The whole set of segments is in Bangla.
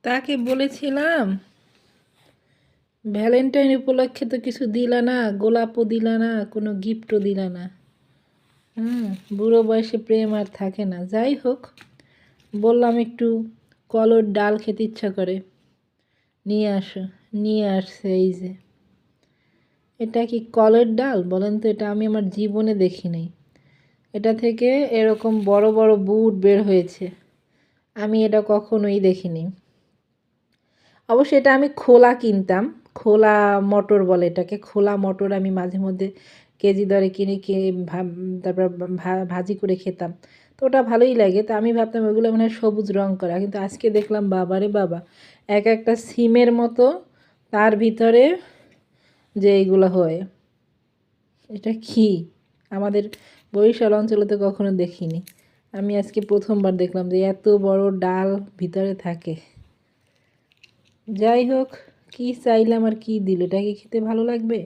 তাকে বলেছিলাম ভ্যালেন্টাইন উপলক্ষে তো কিছু দিলা না, গোলাপও দিলা না, কোনো গিফটও দিলা না। বুড়ো বয়সে প্রেম আর থাকে না। যাই হোক, বললাম একটু কলর ডাল খেতে ইচ্ছা করে, নিয়ে আসো। নিয়ে আসছে এই যে। এটা কি কলের ডাল বলেন তো? এটা আমি আমার জীবনে দেখি নাই। এটা থেকে এরকম বড় বড় বুট বের হয়েছে, আমি এটা কখনোই দেখিনি। অবশ্য এটা আমি খোলা কিনতাম, খোলা মটর বলে এটাকে, খোলা মটর আমি মাঝে মধ্যে কেজি দরে কিনে তারপর ভাজি করে খেতাম। তো ওটা ভালোই লাগে। তো আমি ভাবতাম ওগুলো মানে সবুজ রং করা, কিন্তু আজকে দেখলাম বাবারে বাবা, এক একটা সিমের মতো তার ভিতরে যে এইগুলো হয়। এটা কি? আমাদের বরিশাল অঞ্চলে তো কখনো দেখিনি। আমি আজকে প্রথমবার দেখলাম যে এত বড় ডাল ভিতরে থাকে। যাই হোক, কি চাইলাম আর কি দিল, এটা কি খেতে ভালো লাগবে?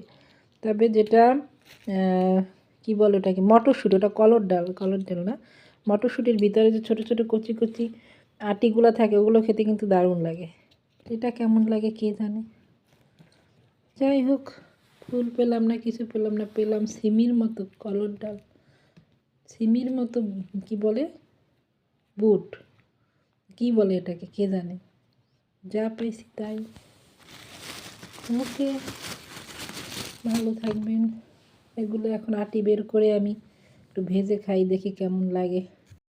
তবে যেটা কি বলে ওটাকে, মটরশুঁটি, ওটা কলর ডাল, কলর ডাল না, মটরশুঁটির ভিতরে যে ছোটো ছোটো কচি কচি আটিগুলো থাকে ওগুলো খেতে কিন্তু দারুণ লাগে। এটা কেমন লাগে কে জানে। যাই হোক, ফুল পেলাম না, কিছু পেলাম না, পেলাম সিমির মতো কলর ডাল, সিমির মতো কি বলে, বুট, কি বলে এটাকে কে জানে। যা পেয়েছি তাই। ওকে, ভালো থাকবেন। এগুলো এখন আটি বের করে আমি একটু ভেজে খাই, দেখি কেমন লাগে।